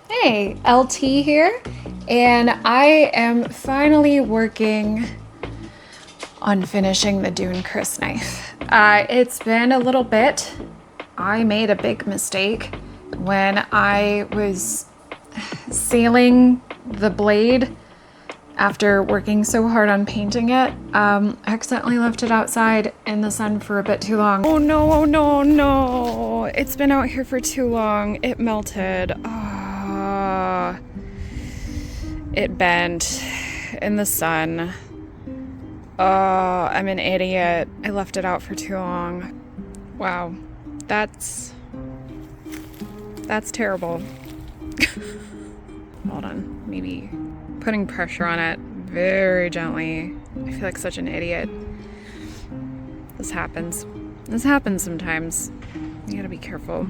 Hey, LT here, and I am finally working on finishing the Dune Crysknife. It's been a little bit. I made a big mistake when I was sealing the blade after working so hard on painting it. Accidentally left it outside in the sun for a bit too long. Oh no, oh no, no. It's been out here for too long. It melted. It bent in the sun. Oh, I'm an idiot. I left it out for too long. Wow, that's terrible. Hold on, maybe putting pressure on it very gently. I feel like such an idiot. This happens. This happens sometimes. You gotta be careful.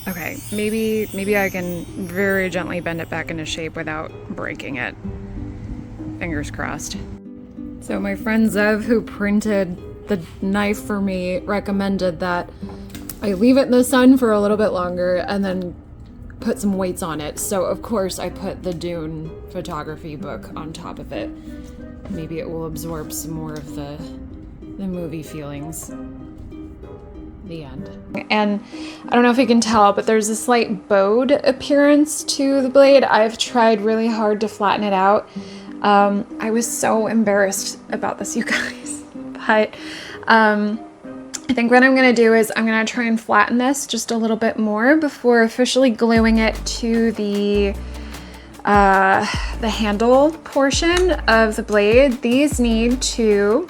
Okay, maybe I can very gently bend it back into shape without breaking it. Fingers crossed. So my friend Zev, who printed the knife for me, recommended that I leave it in the sun for a little bit longer and then put some weights on it. So of course I put the Dune photography book on top of it. Maybe it will absorb some more of the movie feelings. The end. And I don't know if you can tell, but there's a slight bowed appearance to the blade. I've tried really hard to flatten it out. I was so embarrassed about this, you guys. But I think what I'm gonna do is I'm gonna try and flatten this just a little bit more before officially gluing it to the handle portion of the blade. These need to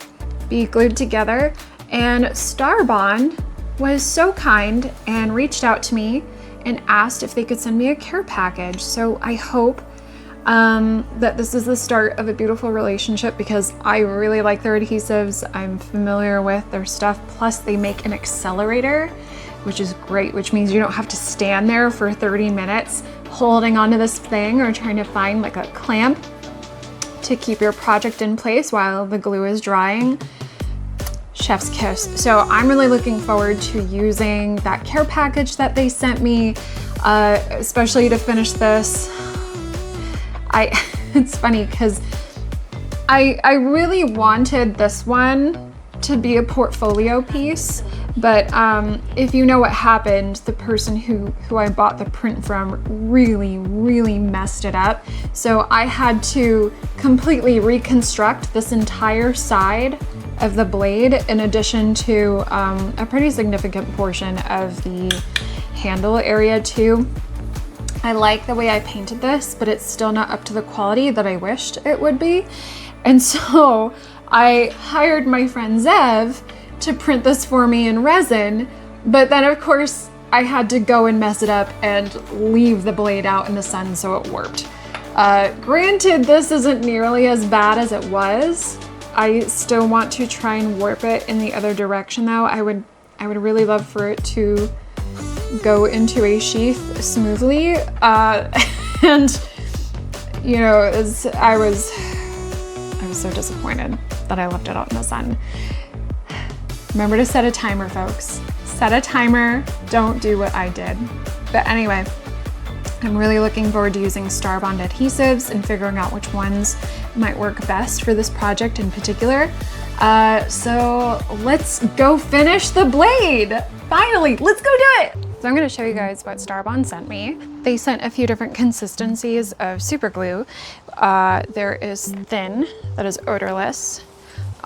be glued together, and Starbond was so kind and reached out to me and asked if they could send me a care package. So I hope that this is the start of a beautiful relationship, because I really like their adhesives. I'm familiar with their stuff. Plus they make an accelerator, which is great, which means you don't have to stand there for 30 minutes holding onto this thing or trying to find like a clamp to keep your project in place while the glue is drying. Chef's kiss. So I'm really looking forward to using that care package that they sent me, especially to finish this. It's funny because I really wanted this one to be a portfolio piece, but if you know what happened, the person who I bought the print from really messed it up. So I had to completely reconstruct this entire side of the blade, in addition to a pretty significant portion of the handle area too. I like the way I painted this, but it's still not up to the quality that I wished it would be. And so I hired my friend Zev to print this for me in resin, but then of course I had to go and mess it up and leave the blade out in the sun so it warped. Granted, this isn't nearly as bad as it was. I still want to try and warp it in the other direction though. I would really love for it to go into a sheath smoothly. And you know, I was so disappointed that I left it out in the sun. Remember to set a timer, folks. Set a timer, don't do what I did. But anyway, I'm really looking forward to using Starbond adhesives and figuring out which ones might work best for this project in particular. So let's go finish the blade. Finally, let's go do it. So I'm gonna show you guys what Starbond sent me. They sent a few different consistencies of super glue. There is thin, that is odorless.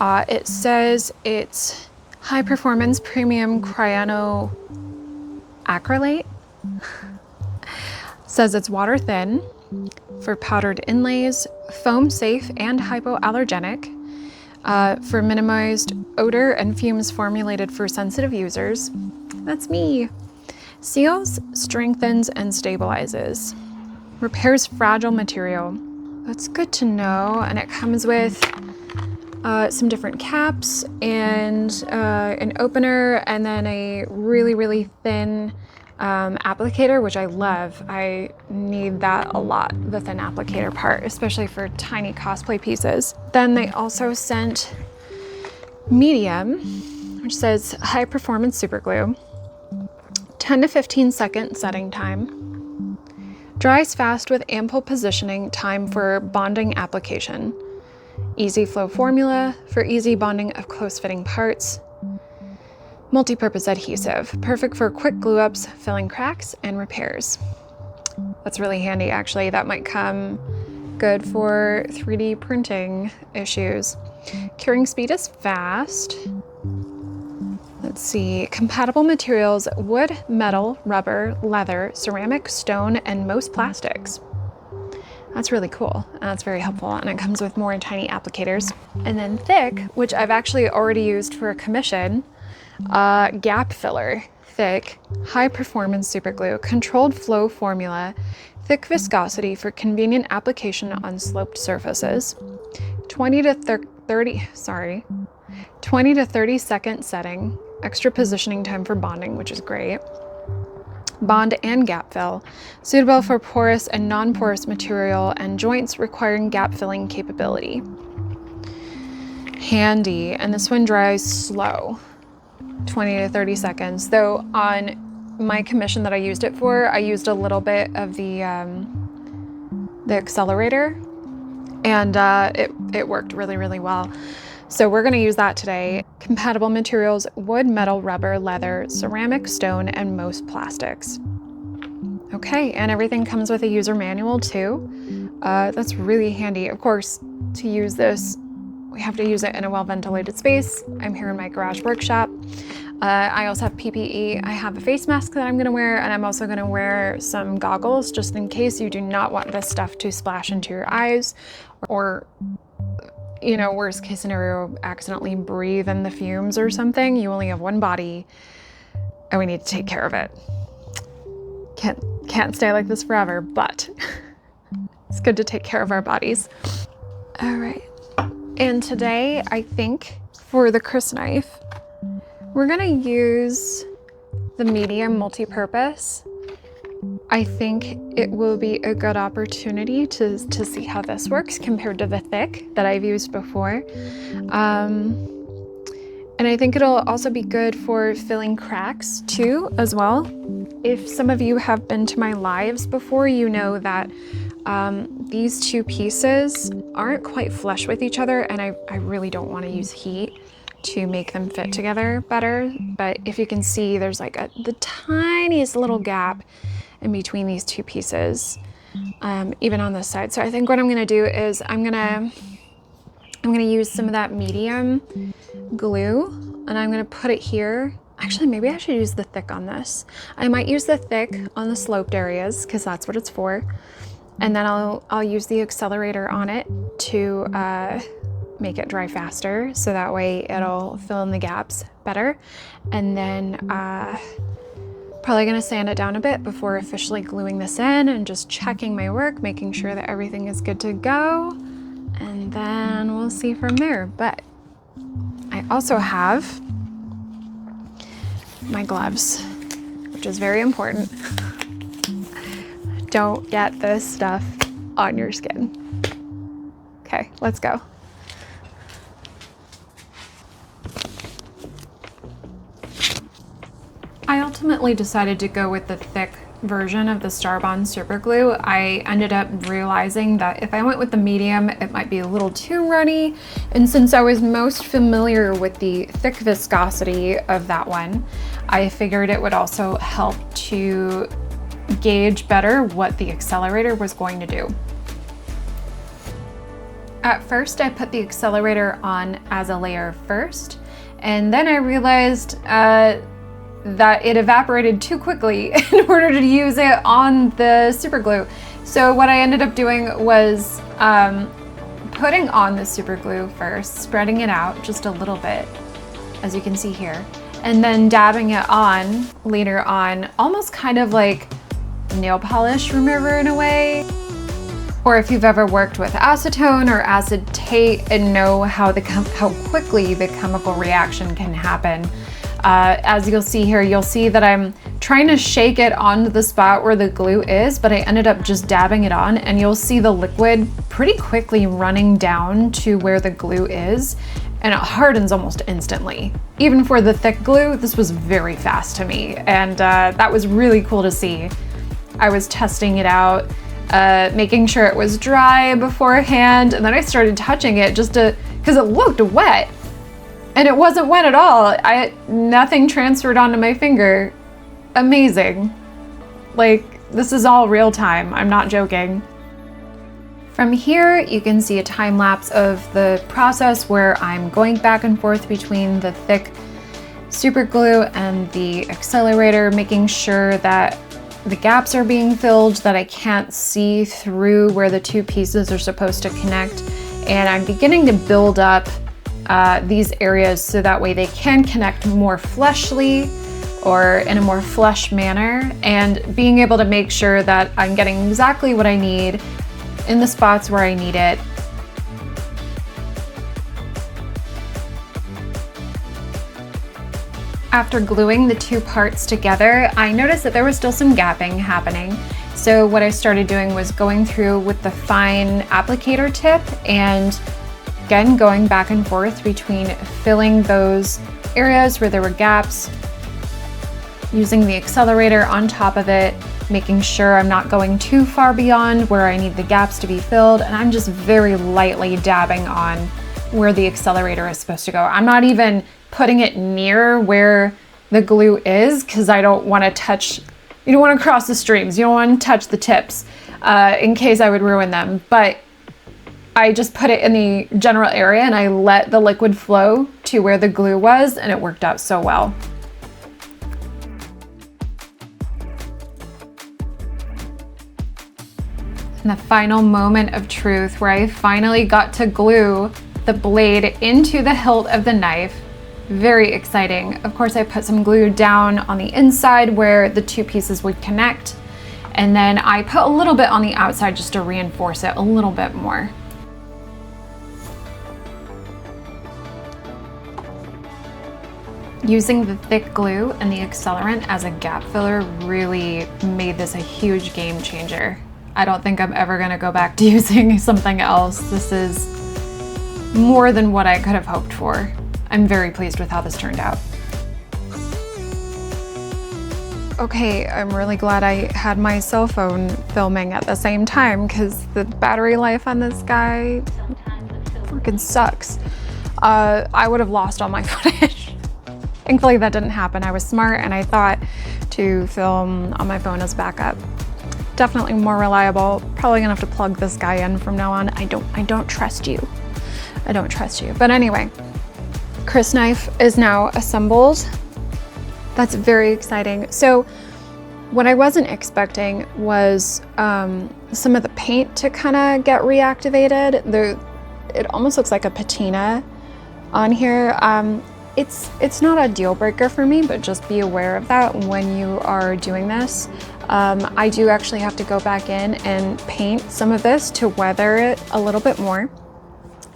It says it's high performance premium cryano acrylate. Says it's water thin for powdered inlays, foam safe and hypoallergenic, for minimized odor and fumes formulated for sensitive users. That's me. Seals, strengthens, and stabilizes. Repairs fragile material. That's good to know. And it comes with some different caps and an opener, and then a really thin applicator, which I love. I need that a lot, the thin applicator part, especially for tiny cosplay pieces. Then they also sent medium, which says high performance super glue, 10 to 15 second setting time, Dries fast with ample positioning time for bonding application. Easy flow formula for easy bonding of close-fitting parts. Multi-purpose adhesive, perfect for quick glue-ups, filling cracks, and repairs. That's really handy, actually. That might come good for 3D printing issues. Curing speed is fast. Let's see, compatible materials: wood, metal, rubber, leather, ceramic, stone, and most plastics. That's really cool. That's very helpful, and it comes with more tiny applicators. And then thick, which I've actually already used for a commission, gap filler. Thick, high performance super glue, controlled flow formula, thick viscosity for convenient application on sloped surfaces. 20 to 30 second setting, extra positioning time for bonding, which is great. Bond and gap fill, suitable for porous and non-porous material and joints requiring gap filling capability. Handy, and this one dries slow, 20 to 30 seconds. Though on my commission that I used it for, I used a little bit of the accelerator, and it worked really, really well. So we're gonna use that today. Compatible materials: wood, metal, rubber, leather, ceramic, stone, and most plastics. Okay, and everything comes with a user manual too. That's really handy. Of course, to use this, we have to use it in a well-ventilated space. I'm here in my garage workshop. I also have PPE. I have a face mask that I'm gonna wear, and I'm also gonna wear some goggles just in case you do not want this stuff to splash into your eyes, or, you know, worst case scenario, accidentally breathe in the fumes or something. You only have one body, and we need to take care of it. Can't stay like this forever, but it's good to take care of our bodies. All right, and today I think for the Crysknife, we're gonna use the medium multi-purpose. I think it will be a good opportunity to see how this works compared to the thick that I've used before. And I think it'll also be good for filling cracks too, as well. If some of you have been to my lives before, you know that these two pieces aren't quite flush with each other, and I really don't want to use heat to make them fit together better. But if you can see, there's like the tiniest little gap in between these two pieces, even on this side. So I think what I'm gonna do is I'm gonna use some of that medium glue, and I'm gonna put it here. Actually, maybe I should use the thick on this. I might use the thick on the sloped areas because that's what it's for. And then I'll use the accelerator on it to make it dry faster, so that way it'll fill in the gaps better. And then probably gonna sand it down a bit before officially gluing this in, and just checking my work, making sure that everything is good to go. And then we'll see from there. But I also have my gloves, which is very important. Don't get this stuff on your skin. Okay, let's go. I ultimately decided to go with the thick version of the Starbond super glue. I ended up realizing that if I went with the medium, it might be a little too runny. And since I was most familiar with the thick viscosity of that one, I figured it would also help to gauge better what the accelerator was going to do. At first, I put the accelerator on as a layer first, and then I realized that it evaporated too quickly in order to use it on the super glue. So what I ended up doing was putting on the super glue first, spreading it out just a little bit, as you can see here, and then dabbing it on later on, almost kind of like nail polish remover in a way. Or if you've ever worked with acetone or acetate and know how quickly the chemical reaction can happen. As you'll see here, you'll see that I'm trying to shake it onto the spot where the glue is, but I ended up just dabbing it on, and you'll see the liquid pretty quickly running down to where the glue is, and it hardens almost instantly. Even for the thick glue, this was very fast to me, and that was really cool to see. I was testing it out, making sure it was dry beforehand, and then I started touching it just because it looked wet. And it wasn't wet at all. Nothing transferred onto my finger. Amazing. Like, this is all real time. I'm not joking. From here, you can see a time lapse of the process where I'm going back and forth between the thick super glue and the accelerator, making sure that the gaps are being filled, that I can't see through where the two pieces are supposed to connect. And I'm beginning to build up these areas so that way they can connect more fleshly or in a more flush manner, and being able to make sure that I'm getting exactly what I need in the spots where I need it. After gluing the two parts together, I noticed that there was still some gapping happening. So what I started doing was going through with the fine applicator tip and again, going back and forth between filling those areas where there were gaps, using the accelerator on top of it, making sure I'm not going too far beyond where I need the gaps to be filled, and I'm just very lightly dabbing on where the accelerator is supposed to go. I'm not even putting it near where the glue is because I don't want to touch, you don't want to cross the streams, you don't want to touch the tips in case I would ruin them. But I just put it in the general area and I let the liquid flow to where the glue was, and it worked out so well. And the final moment of truth where I finally got to glue the blade into the hilt of the knife. Very exciting. Of course, I put some glue down on the inside where the two pieces would connect. And then I put a little bit on the outside just to reinforce it a little bit more. Using the thick glue and the accelerant as a gap filler really made this a huge game changer. I don't think I'm ever gonna go back to using something else. This is more than what I could have hoped for. I'm very pleased with how this turned out. Okay, I'm really glad I had my cell phone filming at the same time because the battery life on this guy freaking sucks. I would have lost all my footage. Thankfully that didn't happen. I was smart and I thought to film on my phone as backup. Definitely more reliable. Probably gonna have to plug this guy in from now on. I don't trust you. I don't trust you. But anyway, Crysknife is now assembled. That's very exciting. So what I wasn't expecting was some of the paint to kind of get reactivated. It almost looks like a patina on here. It's not a deal breaker for me, but just be aware of that when you are doing this. I do actually have to go back in and paint some of this to weather it a little bit more.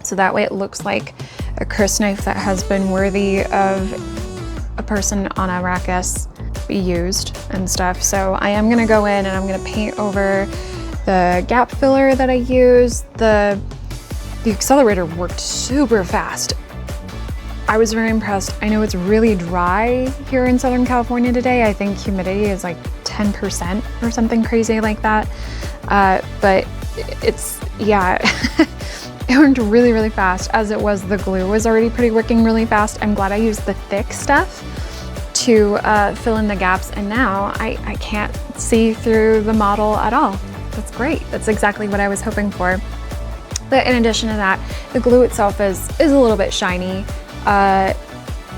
So that way it looks like a Crysknife that has been worthy of a person on Arrakis be used and stuff. So I am gonna go in and I'm gonna paint over the gap filler that I used. The accelerator worked super fast. I was very impressed. I know it's really dry here in Southern California today. I think humidity is like 10% or something crazy like that. But it's, yeah, it worked really, really fast. As it was, the glue was already working really fast. I'm glad I used the thick stuff to fill in the gaps. And now I can't see through the model at all. That's great. That's exactly what I was hoping for. But in addition to that, the glue itself is a little bit shiny.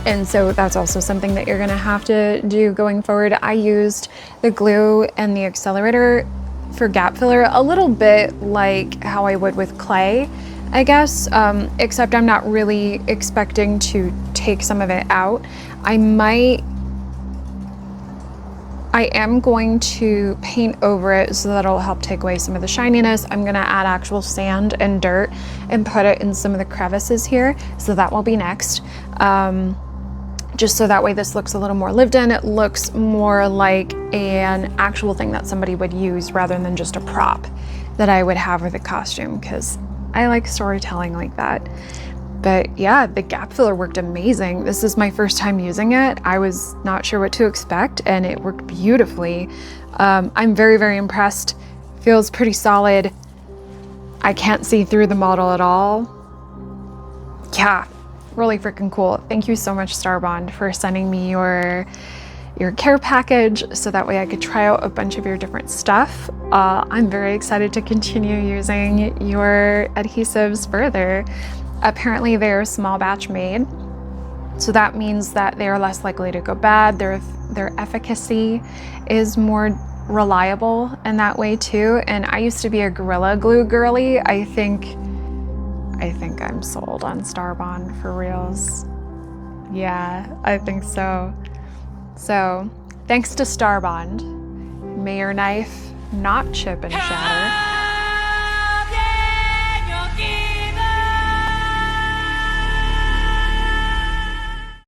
And so that's also something that you're gonna have to do going forward. I used the glue and the accelerator for gap filler a little bit like how I would with clay, I guess, except I'm not really expecting to take some of it out. I am going to paint over it so that'll help take away some of the shininess. I'm gonna add actual sand and dirt and put it in some of the crevices here. So that will be next. Just so that way this looks a little more lived in. It looks more like an actual thing that somebody would use rather than just a prop that I would have with a costume, because I like storytelling like that. But yeah, the gap filler worked amazing. This is my first time using it. I was not sure what to expect, and it worked beautifully. I'm very, very impressed. Feels pretty solid. I can't see through the model at all. Yeah, really freaking cool. Thank you so much, Starbond, for sending me your care package so that way I could try out a bunch of your different stuff. I'm very excited to continue using your adhesives further. Apparently they're small batch made, so that means that they are less likely to go bad. Their efficacy is more reliable in that way too. And I used to be a Gorilla Glue girly. I think I'm sold on Starbond for reals. Yeah, I think so. So thanks to Starbond. May your knife not chip and shatter.